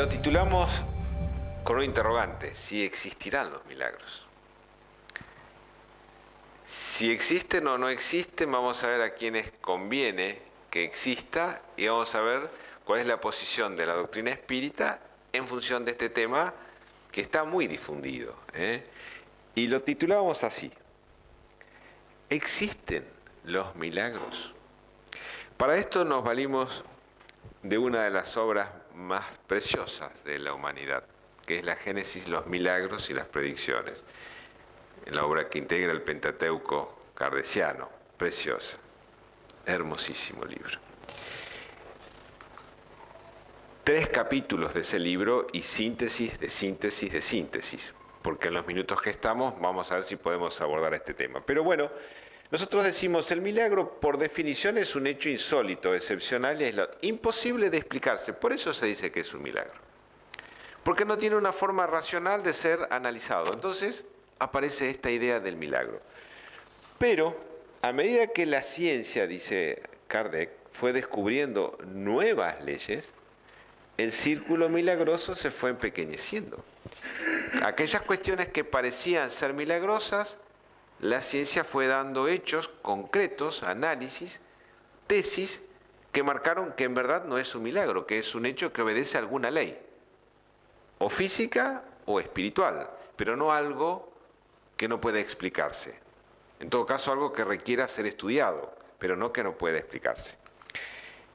lo titulamos con un interrogante: si existirán los milagros. Si existen o no existen, vamos a ver a quiénes conviene que exista y vamos a ver cuál es la posición de la doctrina espírita en función de este tema que está muy difundido. Y lo titulamos así: ¿existen los milagros? Para esto nos valimos de una de las obras más preciosas de la humanidad, que es la Génesis, los milagros y las predicciones. La obra que integra el Pentateuco kardeciano, preciosa, hermosísimo libro. 3 capítulos de ese libro y síntesis de síntesis de síntesis, porque en los minutos que estamos vamos a ver si podemos abordar este tema. Pero bueno, nosotros decimos, el milagro por definición es un hecho insólito, excepcional y aislado, imposible de explicarse. Por eso se dice que es un milagro, porque no tiene una forma racional de ser analizado. Entonces aparece esta idea del milagro. Pero a medida que la ciencia, dice Kardec, fue descubriendo nuevas leyes, el círculo milagroso se fue empequeñeciendo. Aquellas cuestiones que parecían ser milagrosas, la ciencia fue dando hechos concretos, análisis, tesis, que marcaron que en verdad no es un milagro, que es un hecho que obedece a alguna ley, o física o espiritual, pero no algo que no puede explicarse. En todo caso, algo que requiera ser estudiado, pero no que no pueda explicarse.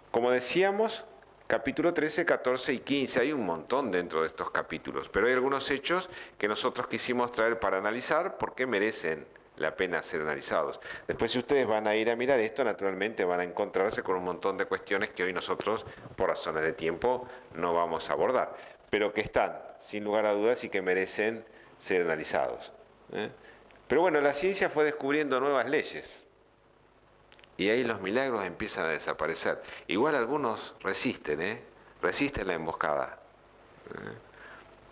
Como decíamos, capítulo 13, 14 y 15, hay un montón dentro de estos capítulos, pero hay algunos hechos que nosotros quisimos traer para analizar porque merecen la pena ser analizados. Después, si ustedes van a ir a mirar esto, naturalmente van a encontrarse con un montón de cuestiones que hoy nosotros, por razones de tiempo, no vamos a abordar, pero que están, sin lugar a dudas, y que merecen ser analizados. Pero bueno, la ciencia fue descubriendo nuevas leyes y ahí los milagros empiezan a desaparecer. Igual algunos resisten, resisten la emboscada.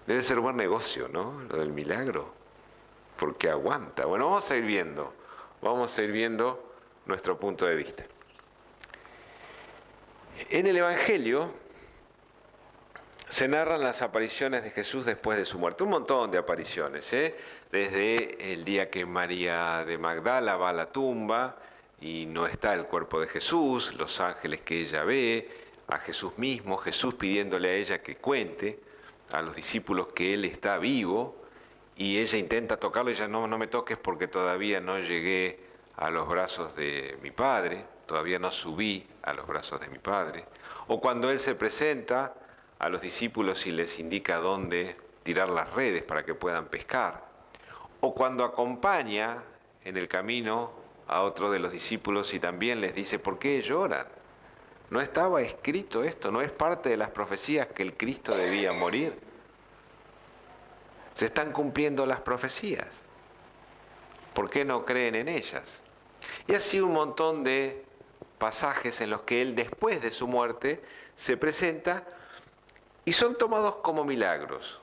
Debe ser buen negocio, ¿no? Lo del milagro, porque aguanta. Bueno, vamos a ir viendo nuestro punto de vista. En el Evangelio se narran las apariciones de Jesús después de su muerte, un montón de apariciones, desde el día que María de Magdala va a la tumba y no está el cuerpo de Jesús, los ángeles que ella ve, a Jesús mismo, Jesús pidiéndole a ella que cuente a los discípulos que Él está vivo, y ella intenta tocarlo y ella no me toques porque todavía no llegué a los brazos de mi Padre, todavía no subí a los brazos de mi Padre. O cuando Él se presenta a los discípulos y les indica dónde tirar las redes para que puedan pescar. O cuando acompaña en el camino a otro de los discípulos y también les dice, ¿por qué lloran? ¿No estaba escrito esto? ¿No es parte de las profecías que el Cristo debía morir? Se están cumpliendo las profecías. ¿Por qué no creen en ellas? Y así un montón de pasajes en los que Él, después de su muerte, se presenta y son tomados como milagros.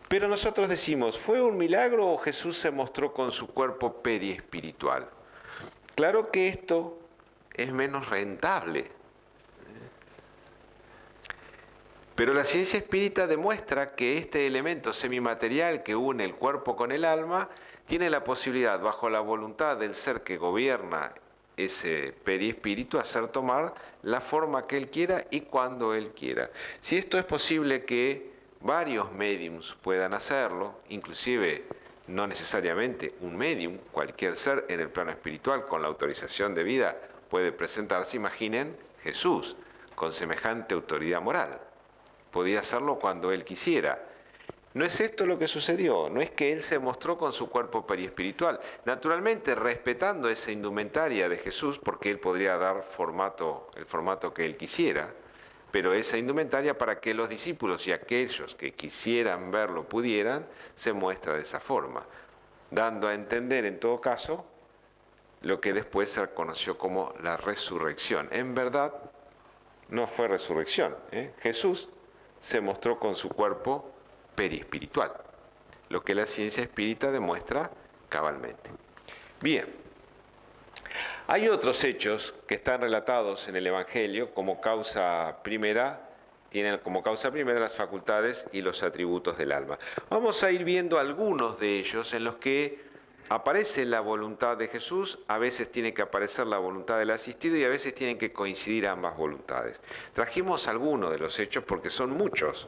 Pero nosotros decimos, ¿fue un milagro o Jesús se mostró con su cuerpo periespiritual? Claro que esto es menos rentable. Pero la ciencia espírita demuestra que este elemento semimaterial que une el cuerpo con el alma tiene la posibilidad, bajo la voluntad del ser que gobierna ese periespíritu, hacer tomar la forma que él quiera y cuando él quiera. Si esto es posible que varios médiums puedan hacerlo, inclusive no necesariamente un médium, cualquier ser en el plano espiritual con la autorización de vida puede presentarse, imaginen Jesús con semejante autoridad moral. Podía hacerlo cuando él quisiera. No es esto lo que sucedió, no es que él se mostró con su cuerpo periespiritual, naturalmente respetando esa indumentaria de Jesús, porque él podría dar el formato que él quisiera, pero esa indumentaria para que los discípulos y aquellos que quisieran verlo pudieran, se muestra de esa forma, dando a entender en todo caso lo que después se conoció como la resurrección. En verdad no fue resurrección, Jesús se mostró con su cuerpo periespiritual, lo que la ciencia espírita demuestra cabalmente. Bien, hay otros hechos que están relatados en el Evangelio como causa primera tienen como causa primera las facultades y los atributos del alma. Vamos a ir viendo algunos de ellos en los que aparece la voluntad de Jesús, a veces tiene que aparecer la voluntad del asistido y a veces tienen que coincidir ambas voluntades. Trajimos algunos de los hechos porque son muchos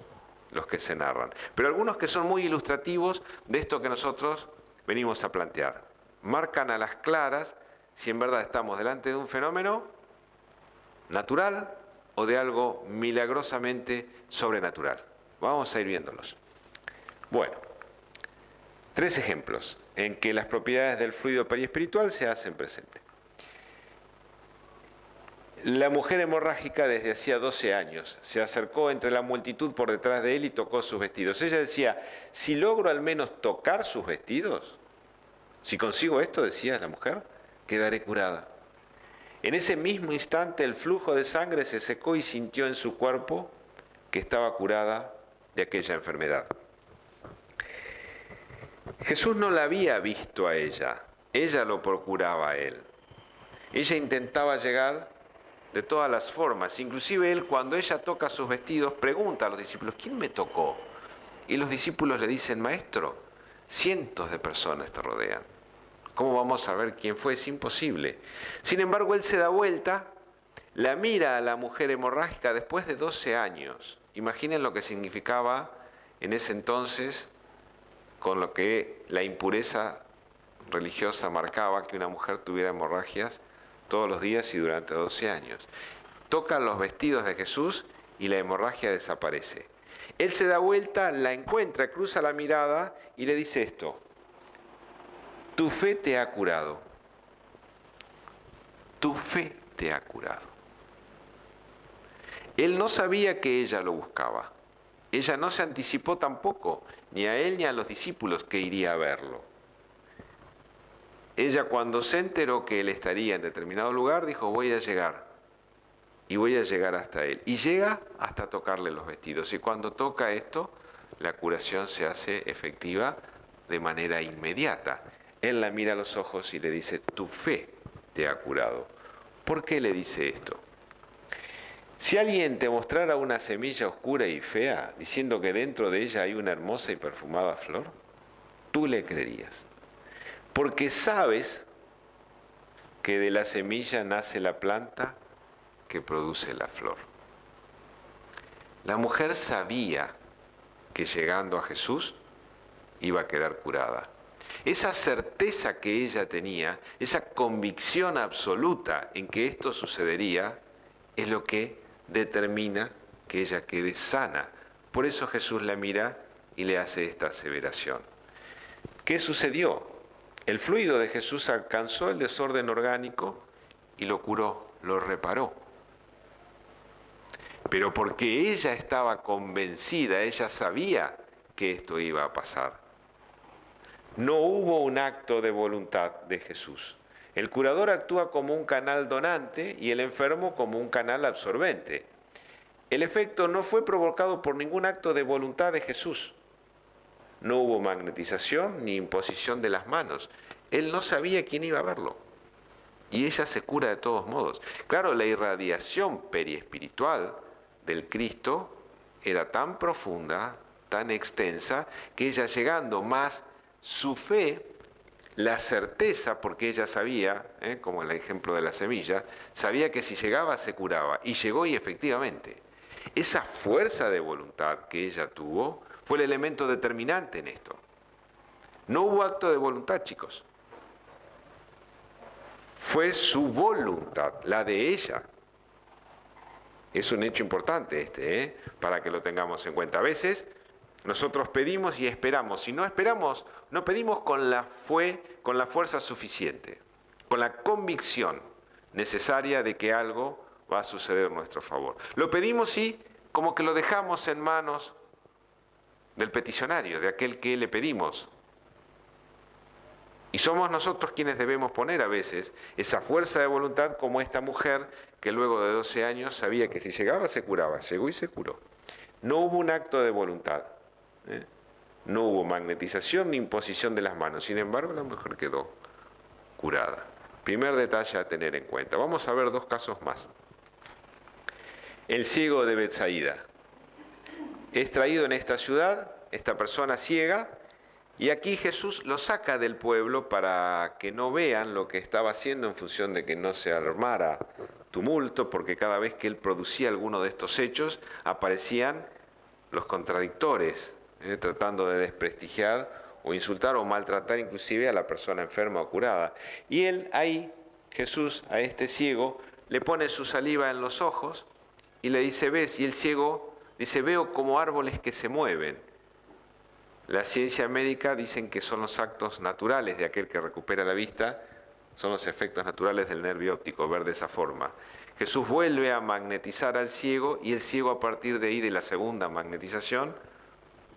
los que se narran, pero algunos que son muy ilustrativos de esto que nosotros venimos a plantear. Marcan a las claras si en verdad estamos delante de un fenómeno natural o de algo milagrosamente sobrenatural. Vamos a ir viéndolos. Bueno, 3 ejemplos en que las propiedades del fluido periespiritual se hacen presentes. La mujer hemorrágica desde hacía 12 años se acercó entre la multitud por detrás de él y tocó sus vestidos. Ella decía, si logro al menos tocar sus vestidos, si consigo esto, decía la mujer, quedaré curada. En ese mismo instante el flujo de sangre se secó y sintió en su cuerpo que estaba curada de aquella enfermedad. Jesús no la había visto a ella lo procuraba a él. Ella intentaba llegar de todas las formas, inclusive él cuando ella toca sus vestidos pregunta a los discípulos, ¿quién me tocó? Y los discípulos le dicen, maestro, cientos de personas te rodean. ¿Cómo vamos a ver quién fue? Es imposible. Sin embargo, él se da vuelta, la mira a la mujer hemorrágica después de 12 años. Imaginen lo que significaba en ese entonces con lo que la impureza religiosa marcaba que una mujer tuviera hemorragias todos los días y durante 12 años. Tocan los vestidos de Jesús y la hemorragia desaparece. Él se da vuelta, la encuentra, cruza la mirada y le dice esto, tu fe te ha curado. Tu fe te ha curado. Él no sabía que ella lo buscaba. Ella no se anticipó tampoco, ni a él ni a los discípulos que iría a verlo. Ella cuando se enteró que él estaría en determinado lugar, dijo, voy a llegar. Y voy a llegar hasta él. Y llega hasta tocarle los vestidos. Y cuando toca esto, la curación se hace efectiva de manera inmediata. Él la mira a los ojos y le dice, tu fe te ha curado. ¿Por qué le dice esto? Si alguien te mostrara una semilla oscura y fea, diciendo que dentro de ella hay una hermosa y perfumada flor, tú le creerías. Porque sabes que de la semilla nace la planta que produce la flor. La mujer sabía que llegando a Jesús iba a quedar curada. Esa certeza que ella tenía, esa convicción absoluta en que esto sucedería, es lo que determina que ella quede sana. Por eso Jesús la mira y le hace esta aseveración. ¿Qué sucedió? El fluido de Jesús alcanzó el desorden orgánico y lo curó, lo reparó. Pero porque ella estaba convencida, ella sabía que esto iba a pasar. No hubo un acto de voluntad de Jesús. El curador actúa como un canal donante y el enfermo como un canal absorbente. El efecto no fue provocado por ningún acto de voluntad de Jesús. No hubo magnetización ni imposición de las manos. Él no sabía quién iba a verlo. Y ella se cura de todos modos. Claro, la irradiación periespiritual del Cristo era tan profunda, tan extensa, que ella llegando más su fe, la certeza, porque ella sabía, como el ejemplo de la semilla, sabía que si llegaba se curaba. Y llegó y efectivamente. Esa fuerza de voluntad que ella tuvo fue el elemento determinante en esto. No hubo acto de voluntad, chicos. Fue su voluntad, la de ella. Es un hecho importante este, para que lo tengamos en cuenta. A veces nosotros pedimos y esperamos. Si no esperamos, no pedimos con la fuerza suficiente, con la convicción necesaria de que algo va a suceder en nuestro favor. Lo pedimos y como que lo dejamos en manos del peticionario, de aquel que le pedimos. Y somos nosotros quienes debemos poner a veces esa fuerza de voluntad como esta mujer que luego de 12 años sabía que si llegaba se curaba, llegó y se curó. No hubo un acto de voluntad, no hubo magnetización ni imposición de las manos, sin embargo la mujer quedó curada. Primer detalle a tener en cuenta. Vamos a ver 2 casos más. El ciego de Betsaida. es traído en esta ciudad, esta persona ciega, y aquí Jesús lo saca del pueblo para que no vean lo que estaba haciendo en función de que no se armara tumulto, porque cada vez que él producía alguno de estos hechos aparecían los contradictores, tratando de desprestigiar o insultar o maltratar inclusive a la persona enferma o curada. Y él ahí, Jesús, a este ciego, le pone su saliva en los ojos y le dice, ¿ves? Y el ciego dice, veo como árboles que se mueven. La ciencia médica dicen que son los actos naturales de aquel que recupera la vista, son los efectos naturales del nervio óptico, ver de esa forma. Jesús vuelve a magnetizar al ciego y el ciego a partir de ahí, de la segunda magnetización,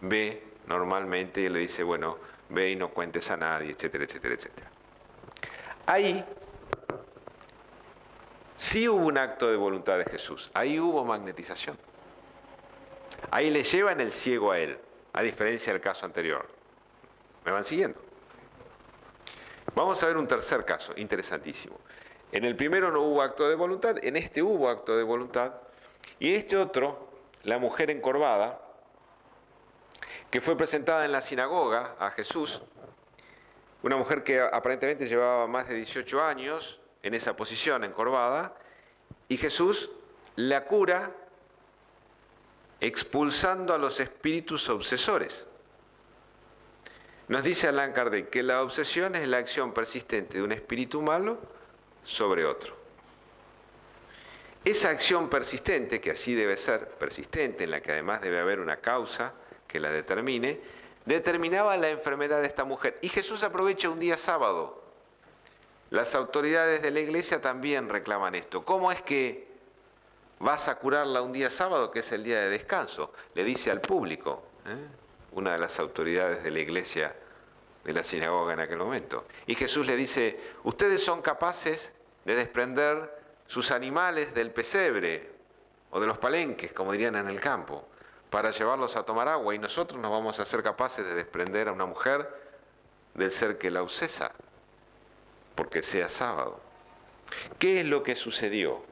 ve normalmente y le dice, bueno, ve y no cuentes a nadie, etcétera, etcétera, etcétera. Ahí sí hubo un acto de voluntad de Jesús, ahí hubo magnetización. Ahí le llevan el ciego a él, a diferencia del caso anterior. ¿Me van siguiendo? Vamos a ver un tercer caso, interesantísimo. En el primero no hubo acto de voluntad, en este hubo acto de voluntad, y en este otro, la mujer encorvada, que fue presentada en la sinagoga a Jesús, una mujer que aparentemente llevaba más de 18 años en esa posición encorvada, y Jesús la cura expulsando a los espíritus obsesores. Nos dice Allan Kardec que la obsesión es la acción persistente de un espíritu malo sobre otro. Esa acción persistente, que así debe ser, persistente, en la que además debe haber una causa que la determine, determinaba la enfermedad de esta mujer. Y Jesús aprovecha un día sábado. Las autoridades de la iglesia también reclaman esto. ¿Cómo es que vas a curarla un día sábado, que es el día de descanso? Le dice al público, una de las autoridades de la iglesia de la sinagoga en aquel momento. Y Jesús le dice, ustedes son capaces de desprender sus animales del pesebre o de los palenques, como dirían en el campo, para llevarlos a tomar agua, y nosotros no vamos a ser capaces de desprender a una mujer del ser que la obsesa, porque sea sábado. ¿Qué es lo que sucedió?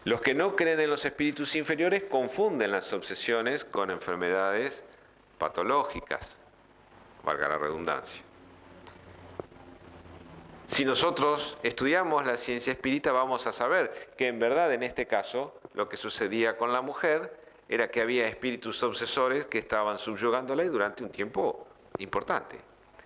Los que no creen en los espíritus inferiores confunden las obsesiones con enfermedades patológicas, valga la redundancia. Si nosotros estudiamos la ciencia espírita, vamos a saber que en verdad en este caso lo que sucedía con la mujer era que había espíritus obsesores que estaban subyugándola y durante un tiempo importante.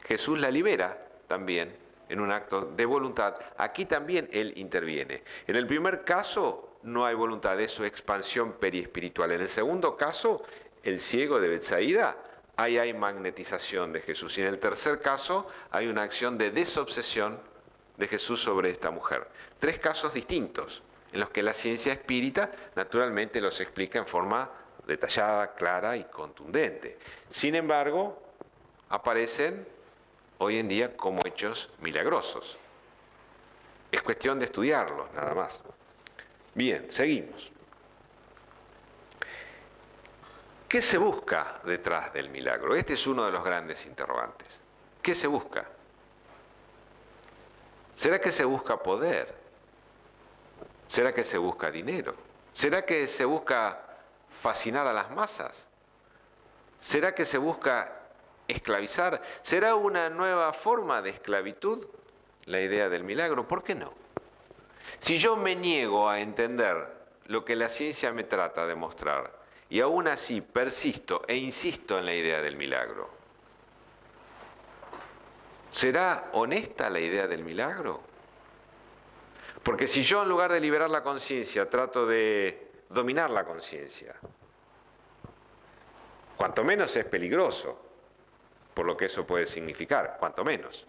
Jesús la libera también en un acto de voluntad. Aquí también Él interviene. En el primer caso no hay voluntad, es su expansión periespiritual. En el segundo caso, el ciego de Betsaida, ahí hay magnetización de Jesús. Y en el tercer caso hay una acción de desobsesión de Jesús sobre esta mujer. Tres casos distintos, en los que la ciencia espírita naturalmente los explica en forma detallada, clara y contundente. Sin embargo, aparecen hoy en día como hechos milagrosos. Es cuestión de estudiarlos, nada más. Bien, seguimos. ¿Qué se busca detrás del milagro? Este es uno de los grandes interrogantes. ¿Qué se busca? ¿Será que se busca poder? ¿Será que se busca dinero? ¿Será que se busca fascinar a las masas? ¿Será que se busca esclavizar? ¿Será una nueva forma de esclavitud la idea del milagro? ¿Por qué no? Si yo me niego a entender lo que la ciencia me trata de mostrar y aún así persisto e insisto en la idea del milagro, ¿será honesta la idea del milagro? Porque si yo en lugar de liberar la conciencia trato de dominar la conciencia, cuanto menos es peligroso, por lo que eso puede significar, cuanto menos.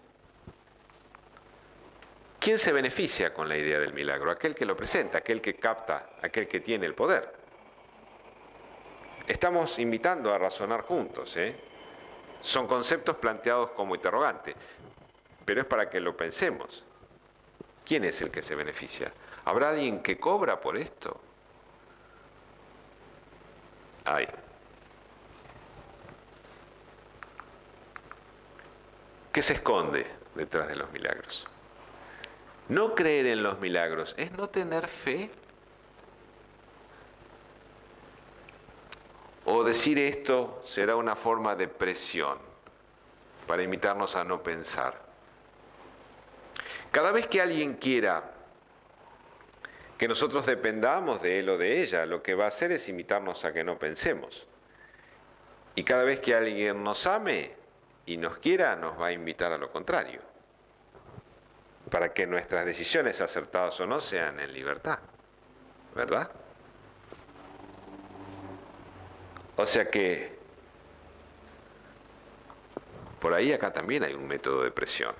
¿Quién se beneficia con la idea del milagro? Aquel que lo presenta, aquel que capta, aquel que tiene el poder. Estamos invitando a razonar juntos, Son conceptos planteados como interrogante, pero es para que lo pensemos. ¿Quién es el que se beneficia? ¿Habrá alguien que cobra por esto? Hay. ¿Qué se esconde detrás de los milagros? No creer en los milagros es no tener fe. O decir esto será una forma de presión para invitarnos a no pensar. Cada vez que alguien quiera que nosotros dependamos de él o de ella, lo que va a hacer es invitarnos a que no pensemos. Y cada vez que alguien nos ame y nos quiera, nos va a invitar a lo contrario, para que nuestras decisiones, acertadas o no, sean en libertad, ¿verdad? O sea que, por ahí acá también hay un método de presión.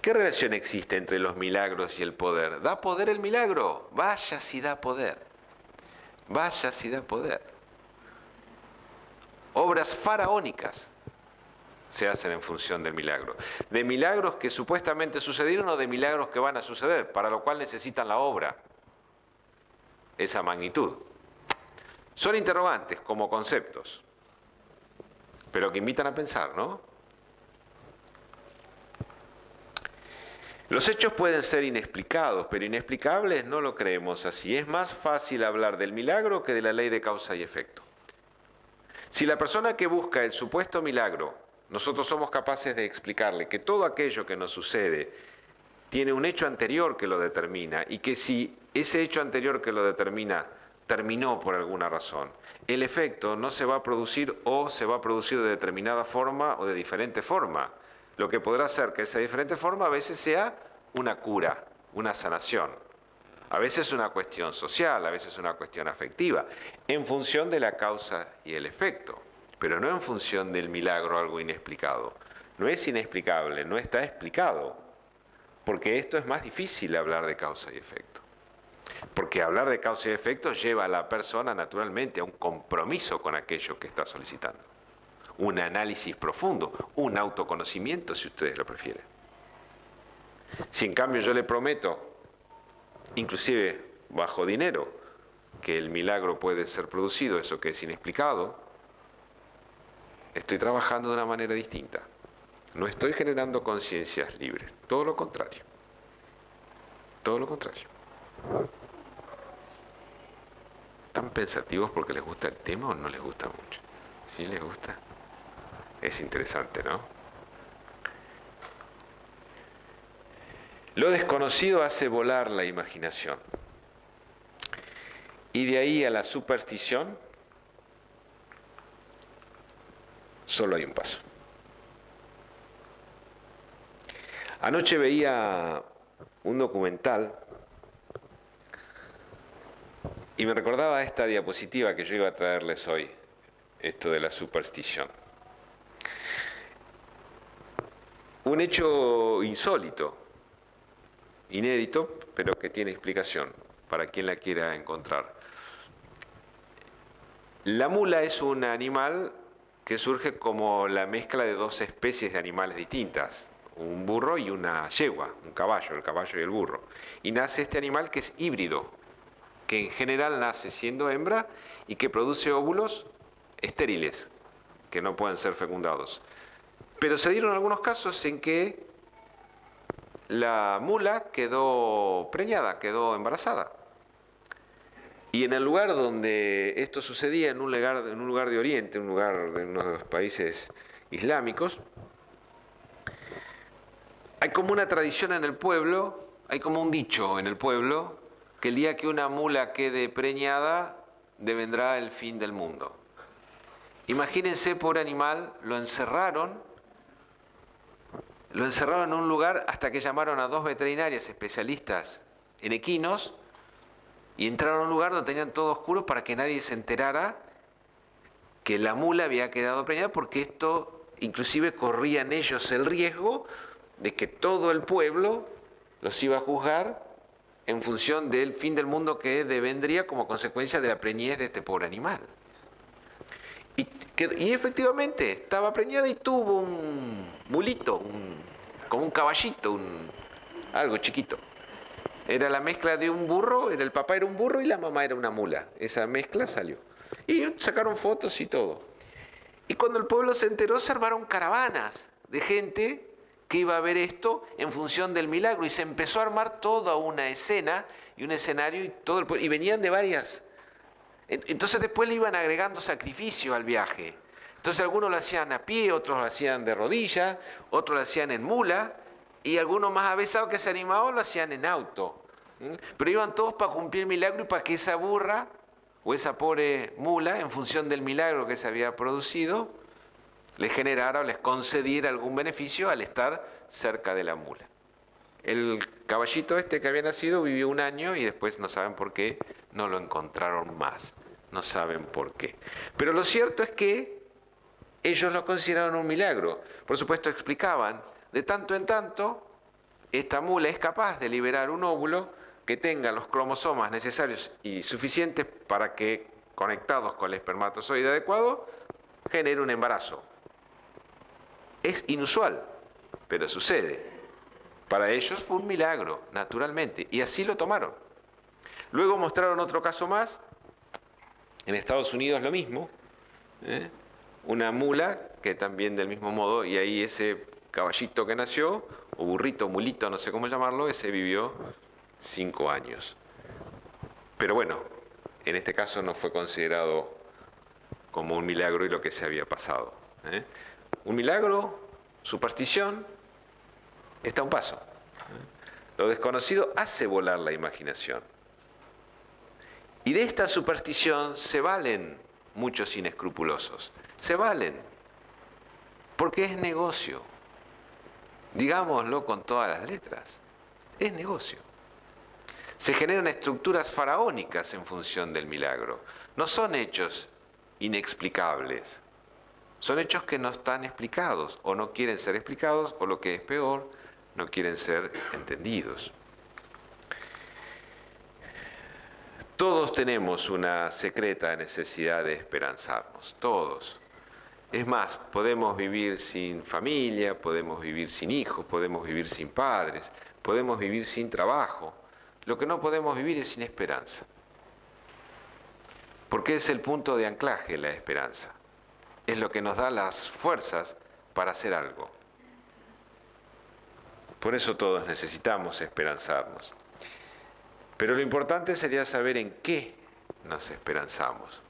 ¿Qué relación existe entre los milagros y el poder? ¿Da poder el milagro? Vaya si da poder. Vaya si da poder. Obras faraónicas se hacen en función del milagro. De milagros que supuestamente sucedieron o de milagros que van a suceder, para lo cual necesitan la obra. Esa magnitud. Son interrogantes como conceptos, pero que invitan a pensar, ¿no? Los hechos pueden ser inexplicados, pero inexplicables no lo creemos así. Es más fácil hablar del milagro que de la ley de causa y efecto. Si la persona que busca el supuesto milagro, nosotros somos capaces de explicarle que todo aquello que nos sucede tiene un hecho anterior que lo determina y que si ese hecho anterior que lo determina terminó por alguna razón, el efecto no se va a producir o se va a producir de determinada forma o de diferente forma. Lo que podrá hacer que esa diferente forma a veces sea una cura, una sanación. A veces una cuestión social, a veces una cuestión afectiva, en función de la causa y el efecto, pero no en función del milagro, algo inexplicado. No es inexplicable, no está explicado, porque esto es más difícil hablar de causa y efecto. Porque hablar de causa y efecto lleva a la persona naturalmente a un compromiso con aquello que está solicitando. Un análisis profundo, un autoconocimiento, si ustedes lo prefieren. Si en cambio yo le prometo, inclusive bajo dinero, que el milagro puede ser producido, eso que es inexplicado, estoy trabajando de una manera distinta. No estoy generando conciencias libres, todo lo contrario. Todo lo contrario. ¿Están pensativos porque les gusta el tema o no les gusta mucho? ¿Sí les gusta? Es interesante, ¿no? Lo desconocido hace volar la imaginación. Y de ahí a la superstición, solo hay un paso. Anoche veía un documental y me recordaba esta diapositiva que yo iba a traerles hoy, esto de la superstición. Un hecho insólito, inédito, pero que tiene explicación para quien la quiera encontrar. La mula es un animal que surge como la mezcla de dos especies de animales distintas, un burro y una yegua, un caballo, el caballo y el burro. Y nace este animal que es híbrido, que en general nace siendo hembra y que produce óvulos estériles, que no pueden ser fecundados. Pero se dieron algunos casos en que la mula quedó preñada, quedó embarazada. Y en el lugar donde esto sucedía, en un lugar de Oriente, un lugar de uno de los países islámicos, hay como una tradición en el pueblo, hay como un dicho en el pueblo, que el día que una mula quede preñada, devendrá el fin del mundo. Imagínense, pobre animal, lo encerraron en un lugar hasta que llamaron a 2 veterinarias especialistas en equinos y entraron a un lugar donde tenían todo oscuro para que nadie se enterara que la mula había quedado preñada, porque esto inclusive corrían ellos el riesgo de que todo el pueblo los iba a juzgar en función del fin del mundo que devendría como consecuencia de la preñez de este pobre animal. Y efectivamente estaba preñada y tuvo un mulito, como un caballito, algo chiquito. Era la mezcla de un burro, el papá era un burro y la mamá era una mula. Esa mezcla salió. Y sacaron fotos y todo. Y cuando el pueblo se enteró, se armaron caravanas de gente que iba a ver esto en función del milagro. Y se empezó a armar toda una escena y un escenario y todo el pueblo. Y venían de varias Entonces después le iban agregando sacrificios al viaje. Entonces algunos lo hacían a pie, otros lo hacían de rodillas, otros lo hacían en mula, y algunos más avesados que se animaban lo hacían en auto. Pero iban todos para cumplir el milagro y para que esa burra o esa pobre mula, en función del milagro que se había producido, les generara o les concediera algún beneficio al estar cerca de la mula. El caballito este que había nacido vivió 1 año y después no saben por qué no lo encontraron más. No saben por qué. Pero lo cierto es que ellos lo consideraron un milagro. Por supuesto explicaban, de tanto en tanto, esta mula es capaz de liberar un óvulo que tenga los cromosomas necesarios y suficientes para que, conectados con el espermatozoide adecuado, genere un embarazo. Es inusual, pero sucede. Para ellos fue un milagro, naturalmente, y así lo tomaron. Luego mostraron otro caso más, en Estados Unidos lo mismo, una mula que también del mismo modo, y ahí ese caballito que nació, o burrito, mulito, no sé cómo llamarlo, ese vivió 5 años. Pero bueno, en este caso no fue considerado como un milagro y lo que se había pasado. Un milagro, superstición, está a un paso. Lo desconocido hace volar la imaginación. Y de esta superstición se valen muchos inescrupulosos. Se valen. Porque es negocio. Digámoslo con todas las letras. Es negocio. Se generan estructuras faraónicas en función del milagro. No son hechos inexplicables. Son hechos que no están explicados, o no quieren ser explicados, o lo que es peor, no quieren ser entendidos. Todos tenemos una secreta necesidad de esperanzarnos, todos. Es más, podemos vivir sin familia, podemos vivir sin hijos, podemos vivir sin padres, podemos vivir sin trabajo. Lo que no podemos vivir es sin esperanza. Porque es el punto de anclaje la esperanza. Es lo que nos da las fuerzas para hacer algo. Por eso todos necesitamos esperanzarnos. Pero lo importante sería saber en qué nos esperanzamos.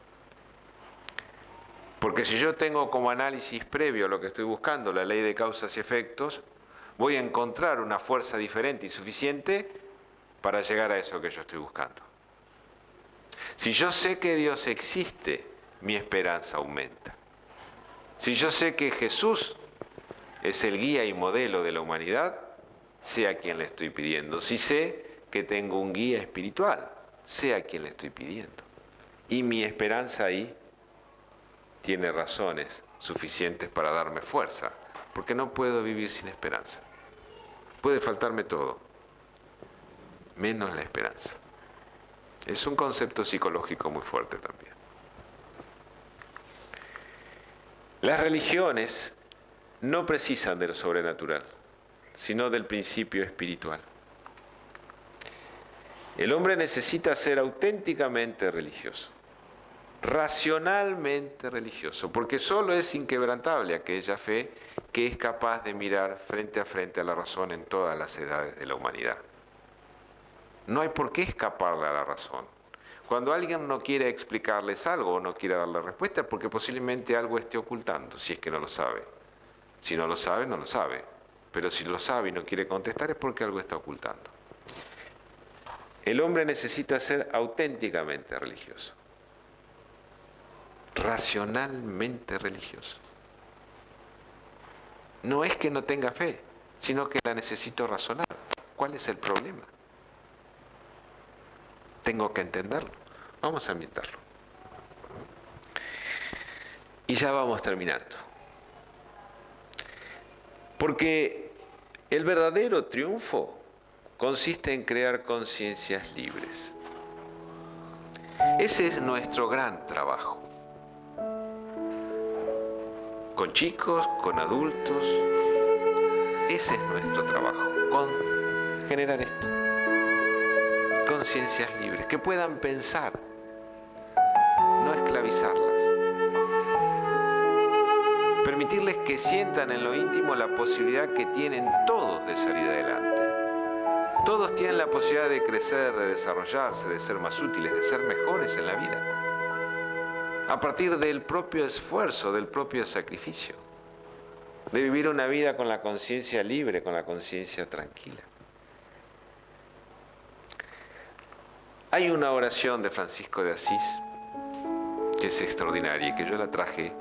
Porque si yo tengo como análisis previo a lo que estoy buscando la ley de causas y efectos, voy a encontrar una fuerza diferente y suficiente para llegar a eso que yo estoy buscando. Si yo sé que Dios existe, mi esperanza aumenta. Si yo sé que Jesús es el guía y modelo de la humanidad, sé a quién le estoy pidiendo. Si sé que tengo un guía espiritual, sé a quién le estoy pidiendo. Y mi esperanza ahí tiene razones suficientes para darme fuerza, porque no puedo vivir sin esperanza. Puede faltarme todo, menos la esperanza. Es un concepto psicológico muy fuerte también. Las religiones no precisan de lo sobrenatural, sino del principio espiritual. El hombre necesita ser auténticamente religioso, racionalmente religioso, porque solo es inquebrantable aquella fe que es capaz de mirar frente a frente a la razón en todas las edades de la humanidad. No hay por qué escaparle a la razón. Cuando alguien no quiere explicarles algo o no quiere darle respuesta, es porque posiblemente algo esté ocultando, si es que no lo sabe. Si no lo sabe, no lo sabe. Pero si lo sabe y no quiere contestar, es porque algo está ocultando. El hombre necesita ser auténticamente religioso. Racionalmente religioso. No es que no tenga fe, sino que la necesito razonar. ¿Cuál es el problema? Tengo que entenderlo. Vamos a ambientarlo. Y ya vamos terminando. Porque el verdadero triunfo consiste en crear conciencias libres. Ese es nuestro gran trabajo. Con chicos, con adultos, ese es nuestro trabajo, con generar esto. Conciencias libres, que puedan pensar, no esclavizarlas. Permitirles que sientan en lo íntimo la posibilidad que tienen todos de salir adelante. Todos tienen la posibilidad de crecer, de desarrollarse, de ser más útiles, de ser mejores en la vida. a partir del propio esfuerzo, del propio sacrificio, de vivir una vida con la conciencia libre, con la conciencia tranquila. Hay una oración de Francisco de Asís que es extraordinaria y que yo la traje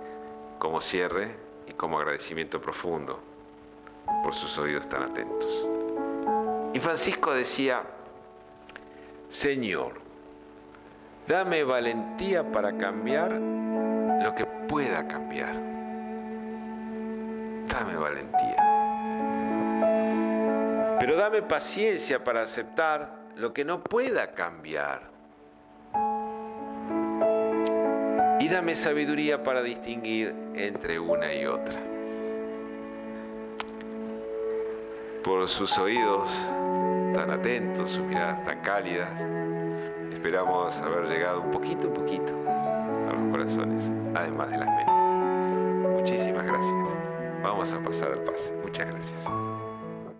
como cierre y como agradecimiento profundo por sus oídos tan atentos. Y Francisco decía: Señor, dame valentía para cambiar lo que pueda cambiar. Dame valentía. Pero dame paciencia para aceptar lo que no pueda cambiar. Y dame sabiduría para distinguir entre una y otra. Por sus oídos tan atentos, sus miradas tan cálidas, esperamos haber llegado un poquito a los corazones, además de las mentes. Muchísimas gracias. Vamos a pasar al pase. Muchas gracias.